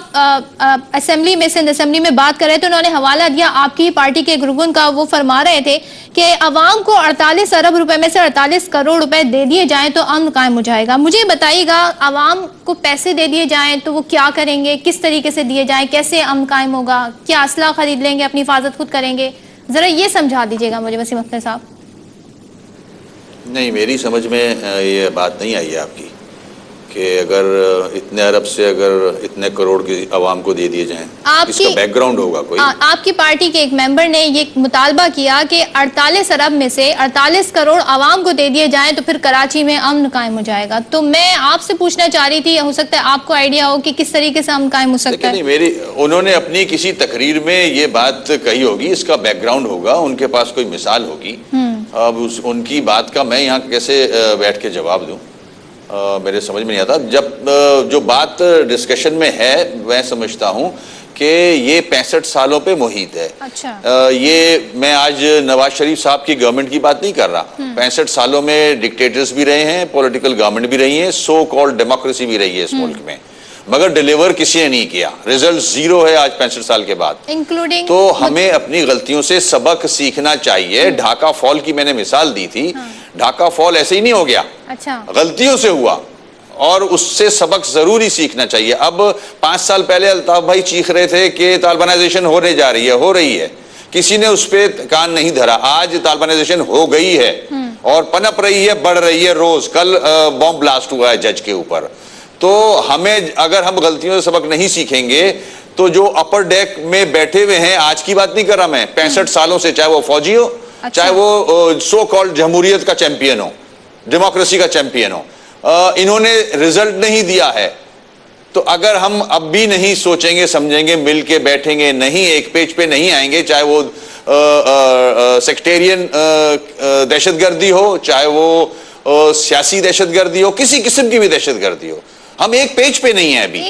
असेंबली में, सिंध असेंबली में बात कर रहे थे, उन्होंने हवाला दिया आपकी पार्टी के एक रुकन का। वो फरमा रहे थे कि अवाम को 48 अरब रुपए में से 48 करोड़ रुपए दे दिए जाएं तो अमन कायम हो जाएगा। मुझे बताइएगा, अवाम को पैसे दे दिए जाएं तो वो क्या करेंगे, किस तरीके से दिए जाएं, कैसे अमन कायम होगा, क्या असला खरीद लेंगे, अपनी हिफाजत खुद करेंगे? जरा ये समझा दीजिएगा मुझे वसीम अख्तर साहब। नहीं, मेरी समझ में ये बात नहीं आई है आपकी कि अगर इतने अरब से अगर इतने करोड़ की आवाम को दे दिए जाएं, इसका बैकग्राउंड होगा कोई? आपकी पार्टी के एक मेंबर ने ये मुतालबा किया कि 48 अरब में से 48 करोड़ आवाम को दे दिए जाएं तो फिर कराची में अमन कायम हो जाएगा। तो मैं आपसे पूछना चाह रही थी, हो सकता है आपको आइडिया हो कि किस तरीके से अमन कायम हो सकता है। उन्होंने अपनी किसी तकरीर में ये बात कही होगी, इसका बैकग्राउंड होगा, उनके पास कोई मिसाल होगी। अब उनकी बात का मैं यहाँ कैसे बैठ के जवाब दूं, मेरे समझ में नहीं आता। जब जो बात डिस्कशन में है, मैं समझता हूँ कि ये 65 सालों पे मुहित है। अच्छा। ये मैं आज नवाज शरीफ साहब की गवर्नमेंट की बात नहीं कर रहा। 65 सालों में डिक्टेटर्स भी रहे हैं, पॉलिटिकल गवर्नमेंट भी रही है, सो कॉल्ड डेमोक्रेसी भी रही है इस मुल्क में, मगर डिलीवर किसी ने नहीं किया। रिजल्ट 0 है आज 65 साल के बाद, इंक्लूडिंग। तो हमें अपनी गलतियों से सबक सीखना चाहिए। ढाका फॉल की मैंने मिसाल दी थी। ढाका फॉल ऐसे ही नहीं हो गया। अच्छा। गलतियों से हुआ और उससे सबक जरूरी सीखना चाहिए। अब 5 साल पहले अल्ताफ भाई चीख रहे थे कि तालिबानाइजेशन होने जा रही है, हो रही है, किसी ने उस पर कान नहीं धरा। आज तालिबानाइजेशन हो गई है और पनप रही है, बढ़ रही है रोज। कल बॉम्ब ब्लास्ट हुआ है जज के ऊपर। तो हमें, अगर हम गलतियों से सबक नहीं सीखेंगे तो जो अपर डेक में बैठे हुए हैं, आज की बात नहीं कर रहा मैं, 65 सालों से, चाहे वो फौजी हो, अच्छा। चाहे वो सो कॉल्ड जमहूरियत का चैंपियन हो, डेमोक्रेसी का चैंपियन हो, इन्होंने रिजल्ट नहीं दिया है। तो अगर हम अब भी नहीं सोचेंगे, समझेंगे, मिल के बैठेंगे, नहीं एक पेज पे नहीं आएंगे, चाहे वो सेक्टेरियन दहशतगर्दी हो, चाहे वो सियासी दहशतगर्दी हो, किसी किस्म की भी दहशतगर्दी हो, हम एक पेज पे नहीं है अभी।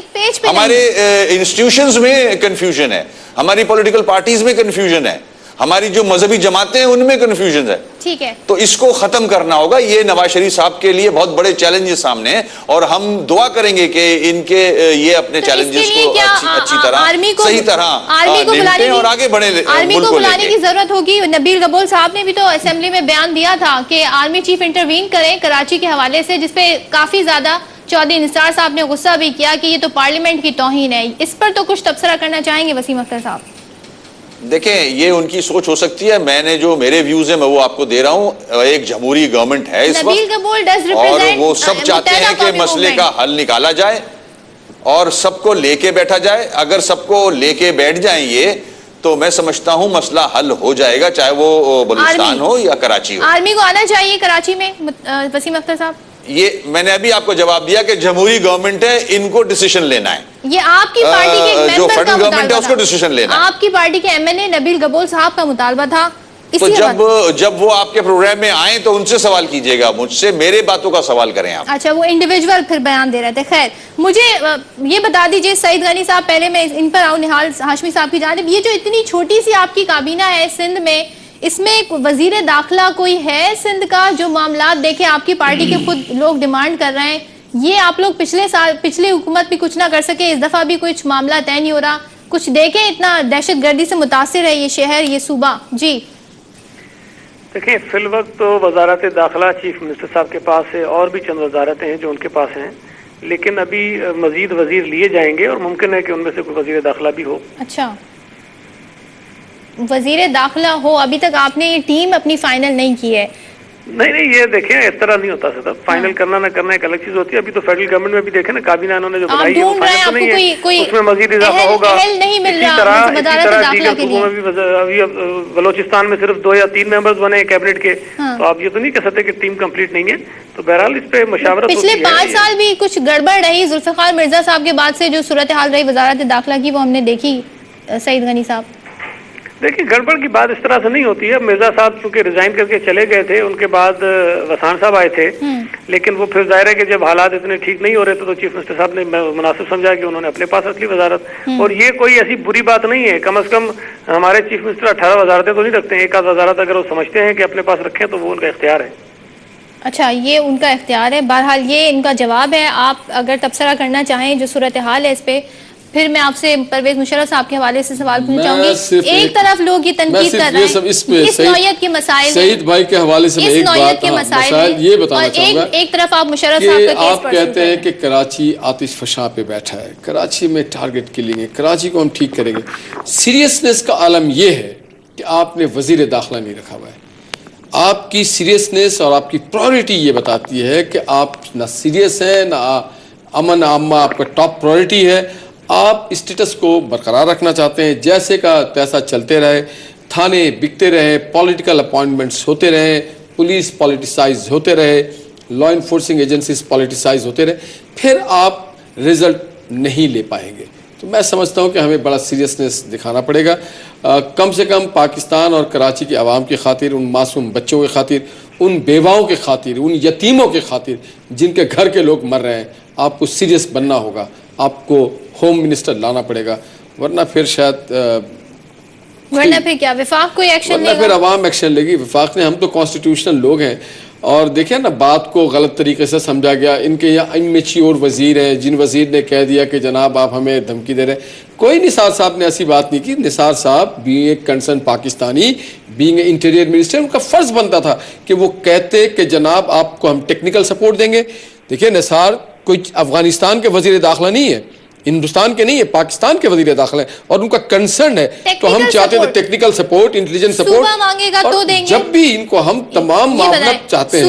हमारे इंस्टीट्यूशंस में कंफ्यूजन है, हमारी पॉलिटिकल पार्टीज में कंफ्यूजन है, हमारी जो मजहबी जमातें हैं उनमें कंफ्यूजन है। ठीक है, तो इसको खत्म करना होगा। ये नवाज शरीफ साहब के लिए बहुत बड़े चैलेंजेस सामने हैं और हम दुआ करेंगे कि इनके ये अपने चैलेंजेस को अच्छी तरह, सही तरह निपटें और आगे बढ़े। आर्मी को बुलाने की जरूरत होगी। नबील गबोल साहब ने भी तो असेंबली में बयान दिया था कि आर्मी चीफ इंटरवीन करें कराची के हवाले से, जिसपे काफी ज्यादा चौधरी निसार साहब ने गुस्सा भी किया कि ये तो पार्लियामेंट की तौहीन है। इस पर तो कुछ तबसरा करना चाहेंगे वसीम अख्तर साहब? देखें, ये उनकी सोच हो सकती है। मैंने जो मेरे व्यूज है मैं वो आपको दे रहा हूँ। एक जमहूरी गवर्नमेंट है इस वक्त और वो सब चाहते हैं कि मसले का हल निकाला जाए और सबको लेके बैठा जाए। अगर सबको लेके बैठ जाए ये, तो मैं समझता हूँ मसला हल हो जाएगा, चाहे वो बलूचिस्तान हो या कराची हो। आर्मी को आना चाहिए कराची में वसीम अख्तर साहब? ये मैंने अभी आपको जवाब दिया कि जमहूरी गवर्नमेंट है, इनको डिसीजन लेना है। ये आपकी पार्टी के एक जो मेंबर फेडरल का गवर्नमेंट है मुतालबा उसको था। डिसीजन लेना है। आपकी पार्टी के एमएनए नबील गबोल साहब का मुतालबा था। तो जब वो आपके प्रोग्राम में आए तो उनसे सवाल कीजिएगा, मुझसे मेरे बातों का सवाल करें आप। अच्छा, वो इंडिविजुअल फिर बयान दे रहे थे। खैर, मुझे ये बता दीजिए सईद गनी साहब, पहले मैं इन पर आऊं निहाल हाशमी साहब की जानिब, ये जो इतनी छोटी सी आपकी काबीना है सिंध में, इसमें वजीर दाखिला कोई है सिंध का? जो मामला देखे आपकी पार्टी के खुद लोग डिमांड कर रहे हैं, ये आप लोग पिछली हुकूमत भी कुछ ना कर सके, इस दफा भी कुछ मामला तय नहीं हो रहा। कुछ देखें, इतना दहशत गर्दी से मुतासिर है ये शहर, ये सूबा। जी देखिए, फिल वक्त तो वजारत दाखिला चीफ मिनिस्टर साहब के पास है और भी चंद वजारतें हैं जो उनके पास हैं, लेकिन अभी मजीद वजीर लिए जाएंगे और मुमकिन है कि उनमें से कोई वजीर दाखिला भी हो। अच्छा, वजीर दाखिला हो। अभी तक आपने ये टीम अपनी फाइनल नहीं की है? नहीं, ये देखें, इस तरह नहीं होता सर। फाइनल करना ना करना एक अलग चीज होती है। अभी तो फेडरल गवर्नमेंट में भी देखें ना, काबीना इन्होंने जो बनाई है वो फाइनल तो नहीं है, उसमें मजीद इजाफा होगा। नहीं मिल इसी तरह दीगर सूबों में भी अभी बलोचिस्तान में सिर्फ 2 या 3 मेंबर्स बने हैं कैबिनेट के, तो आप ये तो नहीं कह सकते कि टीम कंप्लीट नहीं है। तो बहरहाल इस पे मशावरत पिछले 5 साल भी कुछ गड़बड़ रही जुल्फिकार मिर्जा साहब के बाद से, जो सूरत हाल रही वजारत दाखिला की, वो हमने देखी। सईद गनी साहब, देखिए, गड़बड़ की बात इस तरह से नहीं होती है। मिर्जा साहब चूंकि रिजाइन करके चले गए थे, उनके बाद वसान साहब आए थे, लेकिन वो फिर जाहिर है कि जब हालात इतने ठीक नहीं हो रहे थे तो चीफ मिनिस्टर साहब ने मुनासिब समझा कि उन्होंने अपने पास रख ली वजारत। और ये कोई ऐसी बुरी बात नहीं है। कम से कम हमारे चीफ मिनिस्टर 18 वजारतें तो नहीं रखते हैं। एक आध वजारत अगर वो समझते हैं कि अपने पास रखें तो वो उनका इख्तियार है। अच्छा, ये उनका इख्तियार है। बहरहाल ये इनका जवाब है। आप अगर तबसरा करना चाहें जो सूरत हाल है इस पे, फिर मैं आपसे परवेज मुशर्रफ साहब के हवाले से सवाल पूछना चाहूंगी। एक तरफ लोग ये तनकीद कर रहे हैं इस नौयत के मसाइल, सईद भाई के हवाले से इस नौयत के मसाइल ये बताना चाहूंगा। एक तरफ आप मुशर्रफ साहब का आप कहते हैं कि कराची आतिश फशा पे बैठा है, कराची में टारगेट किलिंग है, कराची को हम ठीक करेंगे। सीरियसनेस का आलम यह है कि आपने वजीर दाखिला नहीं रखा हुआ है। आपकी सीरियसनेस और आपकी प्रायोरिटी ये बताती है कि आप ना सीरियस हैं, ना अमन आमा आपका टॉप प्रायोरिटी है। आप स्टेटस को बरकरार रखना चाहते हैं, जैसे का तैसा चलते रहे, थाने बिकते रहे, पॉलिटिकल अपॉइंटमेंट्स होते रहे, पुलिस पॉलिटिसाइज होते रहे, लॉ इन्फोर्सिंग एजेंसीज पॉलिटिसाइज होते रहे, फिर आप रिजल्ट नहीं ले पाएंगे। तो मैं समझता हूँ कि हमें बड़ा सीरियसनेस दिखाना पड़ेगा। कम से कम पाकिस्तान और कराची की आवाम की खातिर, उन मासूम बच्चों की खातिर, उन बेवाओं की खातिर, उन यतीमों की खातिर जिनके घर के लोग मर रहे हैं, आपको सीरियस बनना होगा। आपको होम मिनिस्टर लाना पड़ेगा, वरना फिर शायद वरना फिर क्या विफाक कोई एक्शन लेगा? फिर अवाम एक्शन लेगी। विफाक ने, हम तो कॉन्स्टिट्यूशनल लोग हैं। और देखिए ना, बात को गलत तरीके से समझा गया। इनके यहाँ इमेच्योर वजीर हैं, जिन वजीर ने कह दिया कि जनाब आप हमें धमकी दे रहे हैं। कोई निसार साहब ने ऐसी बात नहीं की। निसार साहब being a concern Pakistani, being a interior minister, उनका फर्ज बनता था कि वो कहते कि जनाब आपको हम टेक्निकल सपोर्ट देंगे। देखिए, निसार कोई अफगानिस्तान के वजीर दाखिला नहीं है, हिंदुस्तान के नहीं है, पाकिस्तान के वजीर दाखिला है, और उनका कंसर्न है। तो हम चाहते थे टेक्निकल सपोर्ट, इंटेलिजेंस सपोर्ट मांगेगा तो देंगे। जब भी इनको हम तमाम मामलत चाहते हैं,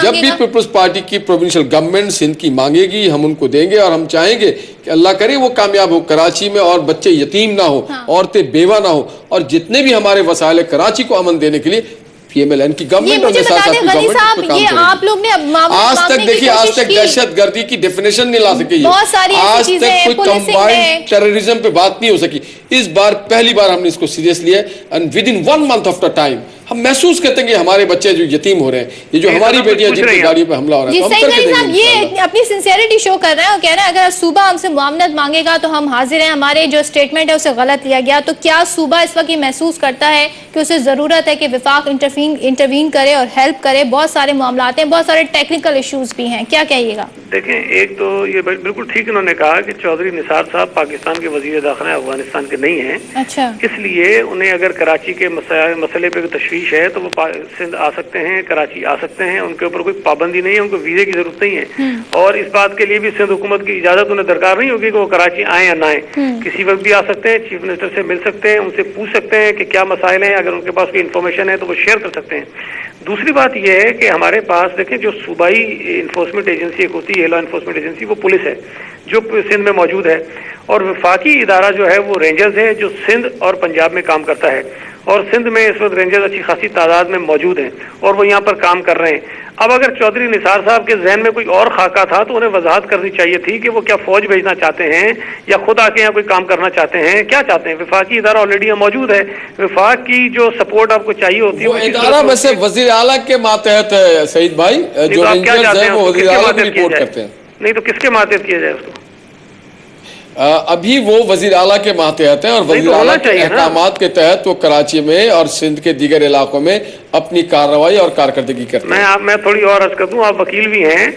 जब भी पीपल्स पार्टी की प्रोविंशियल गवर्नमेंट सिंध की मांगेगी, हम उनको देंगे। और हम चाहेंगे कि अल्लाह करे वो कामयाब हो, कराची में और बच्चे यतीम ना हो, औरतें बेवा ना हो, और जितने भी हमारे वसाइल कराची को अमन देने के लिए पीएमएलएन की गवर्नमेंट और आप लोग ने आज तक देखिए, आज तक दहशत गर्दी की डेफिनेशन नहीं ला सकी। आज तक कोई कंबाइंड टेररिज्म पे बात नहीं हो सकी। इस बार पहली बार हमने इसको सीरियस लिया, and with in 1 month of the time हम महसूस करते हैं कि हमारे बच्चे जो यतीम हो रहे हैं, ये जो हमारी बेटियां जिनकी गाड़ियों पे हमला हो रहा है, ये अपनी सिंसियरिटी शो कर रहे हैं और कह रहे हैं अगर सूबा हमसे मुआवनत मांगेगा तो हम हाजिर हैं। हमारे जो स्टेटमेंट है उसे गलत लिया गया। तो क्या सूबा इस वक्त ये महसूस करता है कि उसे जरूरत है कि विफाक इंटरवीन करे और हेल्प करे? बहुत सारे मामलात हैं, बहुत सारे टेक्निकल इश्यूज भी हैं, क्या कहिएगा? देखें, एक तो ये बिल्कुल ठीक इन्होंने कहा कि चौधरी निसार साहब पाकिस्तान के वजीर दाखिला अफगानिस्तान के नहीं हैं। अच्छा, इसलिए उन्हें अगर कराची के मसले पे तशवीश है तो वो सिंध आ सकते हैं, कराची आ सकते हैं। उनके ऊपर कोई पाबंदी नहीं है, उनको वीजे की जरूरत नहीं है। और इस बात के लिए भी सिंध हुकूमत की इजाजत उन्हें दरकार नहीं होगी कि वो कराची आए या ना आए। किसी वक्त भी आ सकते हैं, चीफ मिनिस्टर से मिल सकते हैं, उनसे पूछ सकते हैं कि क्या मसाइल हैं। अगर उनके पास कोई इन्फॉर्मेशन है तो वो शेयर कर सकते हैं। दूसरी बात यह है कि हमारे पास देखें, जो सूबाई इन्फोर्समेंट एजेंसी एक होती है, लॉ इन्फोर्समेंट एजेंसी, वो पुलिस है जो सिंध में मौजूद है। और वफाकी इदारा जो है वो रेंजर्स है, जो सिंध और पंजाब में काम करता है। और सिंध में इस वक्त रेंजर्स अच्छी खासी तादाद में मौजूद हैं और वो यहाँ पर काम कर रहे हैं। अब अगर चौधरी निसार साहब के जहन में कोई और खाका था तो उन्हें वजाहत करनी चाहिए थी कि वो क्या फौज भेजना चाहते हैं या खुद आके यहाँ कोई काम करना चाहते हैं, क्या चाहते हैं। विफाकी इदारा ऑलरेडी यहाँ मौजूद है, विफाक की जो सपोर्ट आपको चाहिए होती है वो इदारा वैसे वजीर आला के मातहत है सईद भाई, जो रेंजर्स हैं वो वजीर आला को रिपोर्ट करते हैं। नहीं तो किसके मातहत किया जाए उसको? अभी वो वजीर आला के मातहत हैं और वजीर आला के अहकामात के तहत वो कराची में और सिंध के दीगर इलाकों में अपनी कार्रवाई और कारकर्दगी करते हैं। मैं थोड़ी और अर्ज कर दूं, आप वकील भी हैं।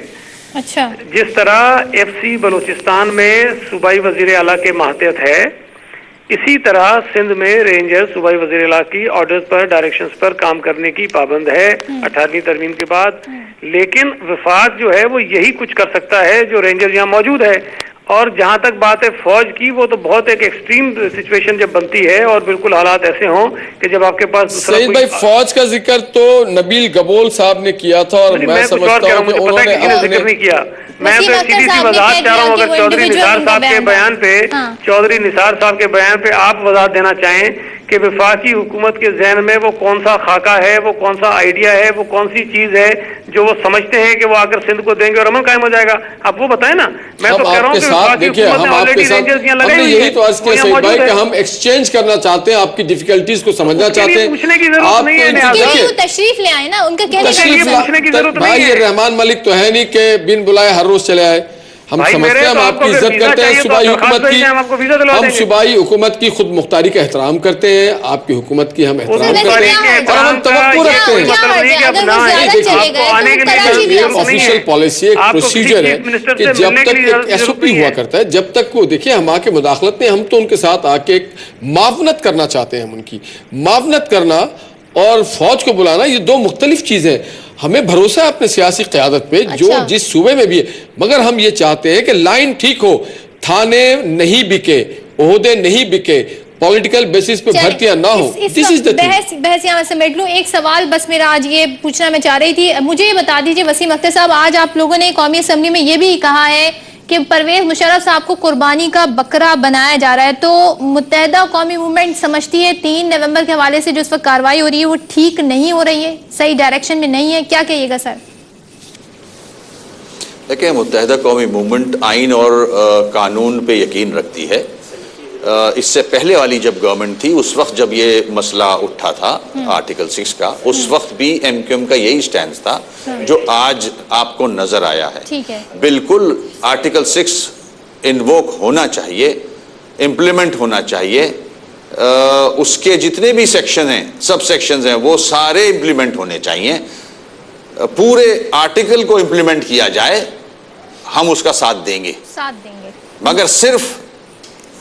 अच्छा। जिस तरह FC बलूचिस्तान में सूबाई वजीर आला के मातहत है, इसी तरह सिंध में रेंजर सूबाई वजीर आला की ऑर्डर्स पर, डायरेक्शंस पर काम करने की पाबंद है 18वीं तरमीम के बाद। लेकिन वफाक जो है वो यही कुछ कर सकता है जो रेंजर यहाँ मौजूद है। और जहां तक बात है फौज की, वो तो बहुत एक एक्सट्रीम सिचुएशन जब बनती है और बिल्कुल हालात ऐसे हों कि जब आपके पास सईद भाई फौज का जिक्र तो नबील गबोल साहब ने किया था और मैं समझता हूं कि उन्होंने जिक्र नहीं किया। मैं तो सीधी सी वजाहत चाह रहा हूं, अगर चौधरी निसार साहब के बयान पे चौधरी निसार साहब के बयान पे आप वजाहत देना चाहें कि वफाकी हुकूमत के जहन में वो कौन सा खाका है, वो कौन सा आइडिया है, वो कौन सी चीज है जो वो समझते हैं कि वो आकर सिंध को देंगे और अमन कायम हो जाएगा। आप वो बताएं ना। मैं तो कह रहा हूँ देखिए हम आपके साथ यही तो आज के सईद भाई कि हम एक्सचेंज करना चाहते हैं, आपकी डिफिकल्टीज को समझना चाहते हैं। पूछने की जरूरत नहीं है, तशरीफ ले आए ना, उनका पूछने की जरूरत नहीं है। भाई ये रहमान मलिक तो है नहीं कि बिन बुलाए हर रोज चले आए। हम समझते हैं, हम आपकी इज्जत करते हैं सूबाई हुकूमत की, हम सूबाई हुकूमत की खुद मुख्तारी का एहतराम करते हैं, आपकी हुकूमत की हम एहतराम करते हैं और हम तवक्कुह रखते हैं। ऑफिशियल पॉलिसी एक प्रोसीजर है कि जब तक एक SOP हुआ करता है, जब तक वो देखिए हम आके मुदाखलत में, हम तो उनके साथ आके एक मावनत करना चाहते हैं। हम उनकी मावनत करना और फौज को बुलाना ये दो मुख्तलिफ चीजें। हमें भरोसा है अपने सियासी क़यादत पे, जो जिस सूबे में भी है, मगर हम ये चाहते हैं कि लाइन ठीक हो, थाने नहीं बिके, ओहदे नहीं बिके, पॉलिटिकल बेसिस पे भर्तियां ना हो। दिस इज द बहस यहाँ समेट लूं। एक सवाल बस मेरा आज ये पूछना मैं चाह रही थी, मुझे ये बता दीजिए वसीम अख्तर साहब, आज आप लोगों ने कौमी असम्बली में ये भी कहा है कि परवेज मुशर्रफ साहब को कुर्बानी का बकरा बनाया जा रहा है, तो मुत्तहदा कौमी मूवमेंट समझती है 3 नवंबर के हवाले से जो इस वक्त कार्रवाई हो रही है वो ठीक नहीं हो रही है, सही डायरेक्शन में नहीं है, क्या कहिएगा सर? देखिए, मुत्तहदा कौमी मूवमेंट आइन और कानून पे यकीन रखती है। इससे पहले वाली जब गवर्नमेंट थी, उस वक्त जब ये मसला उठा था आर्टिकल 6 का, उस वक्त भी MQM का यही स्टैंड था जो आज आपको नजर आया है। ठीक है। बिल्कुल आर्टिकल 6 इन्वोक होना चाहिए, इम्प्लीमेंट होना चाहिए, उसके जितने भी सेक्शन हैं, सब सेक्शंस हैं, वो सारे इम्प्लीमेंट होने चाहिए। पूरे आर्टिकल को इम्प्लीमेंट किया जाए, हम उसका साथ देंगे। मगर सिर्फ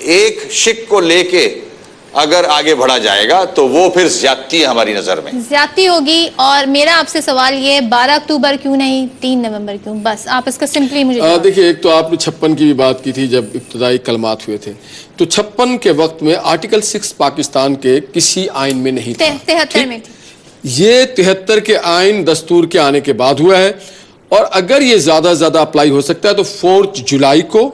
एक शिक को लेके अगर आगे बढ़ा जाएगा तो वो फिर ज्यादती हमारी नजर में ज्यादती होगी। और मेरा आपसे सवाल ये, 12 अक्टूबर क्यों नहीं 3 नवंबर क्यों? बस आप इसका सिंपली मुझे देखिए, एक तो आपने 56 की भी बात की थी जब इब्तदाई कलमात हुए थे, तो 56 के वक्त में आर्टिकल 6 पाकिस्तान के किसी आइन में नहीं था। 73 में थी। ये 73 के आइन दस्तूर के आने के बाद हुआ है, और अगर ये ज्यादा ज्यादा अप्लाई हो सकता है तो 4 जुलाई को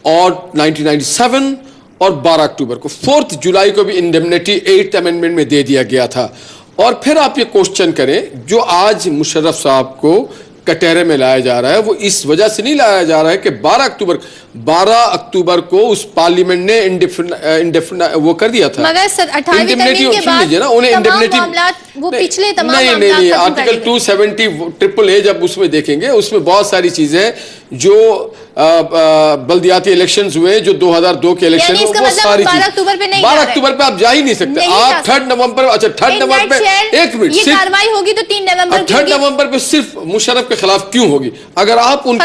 और 1997 और 12 अक्टूबर को। 4 जुलाई को भी इंडेमनिटी 8th अमेंडमेंट में दे दिया गया था। और फिर आप ये क्वेश्चन करें, जो आज मुशर्रफ साहब को कटहरे में लाया जा रहा है, वो इस वजह से नहीं लाया जा रहा है कि 12 अक्टूबर को उस पार्लियामेंट ने इंडेफिनिट वो कर दिया था। मगर 18वीं तरमीम के बाद ना उन्हें इंडेमनिटी वो पिछले तमाम नहीं आर्टिकल 270 जब उसमें देखेंगे, उसमें बहुत सारी चीजें हैं जो बल्दियाती इलेक्शंस हुए, जो 2002 के इलेक्शन, वो सारी 12 अक्टूबर पे आप जा ही नहीं सकते। आप 3 नवंबर, अच्छा 3 नवंबर पे, एक मिनट, ये कार्रवाई होगी तो 3 नवंबर 3 नवंबर पे सिर्फ मुशर्रफ के खिलाफ क्यों होगी? अगर आप उन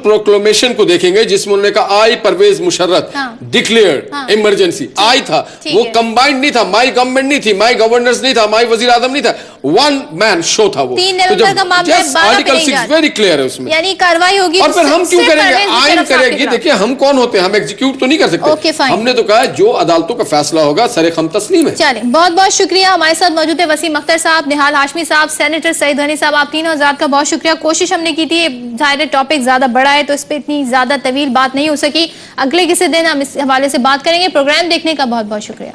प्रोक्लेमेशन को देखेंगे जिसमें उन्होंने कहा आई परवेज मुशर्रफ डिक्लेयर्ड इमरजेंसी, आई था, वो कंबाइंड नहीं था, माई गवर्नमेंट नहीं थी, माई गवर्नर्स नहीं था, माई वजीर आजम नहीं था, 1 मैन शो था वो। 3 नवंबर का मामला आर्टिकल 6 वेरी क्लियर है उसमें, यानी कार्रवाई होगी। और फिर हम क्यों करेंगे? आइन करेगी। देखिए, हम कौन होते हैं? हम एग्जीक्यूट तो नहीं कर सकते। हमने तो कहा जो अदालतों का फैसला होगा सरे खम तस्लीम है। चलिए, बहुत बहुत शुक्रिया। हमारे साथ मौजूद है वसीम अख्तर साहब, निहाल हाशमी साहब, सेनेटर सईद गनी साहब, आप तीनों हज़रात का बहुत शुक्रिया। कोशिश हमने की थी, जाहिर टॉपिक ज्यादा बड़ा है तो इस पर इतनी ज्यादा तवील बात नहीं हो सकी। अगले किसी दिन हम इस हवाले से बात करेंगे। प्रोग्राम देखने का बहुत बहुत शुक्रिया।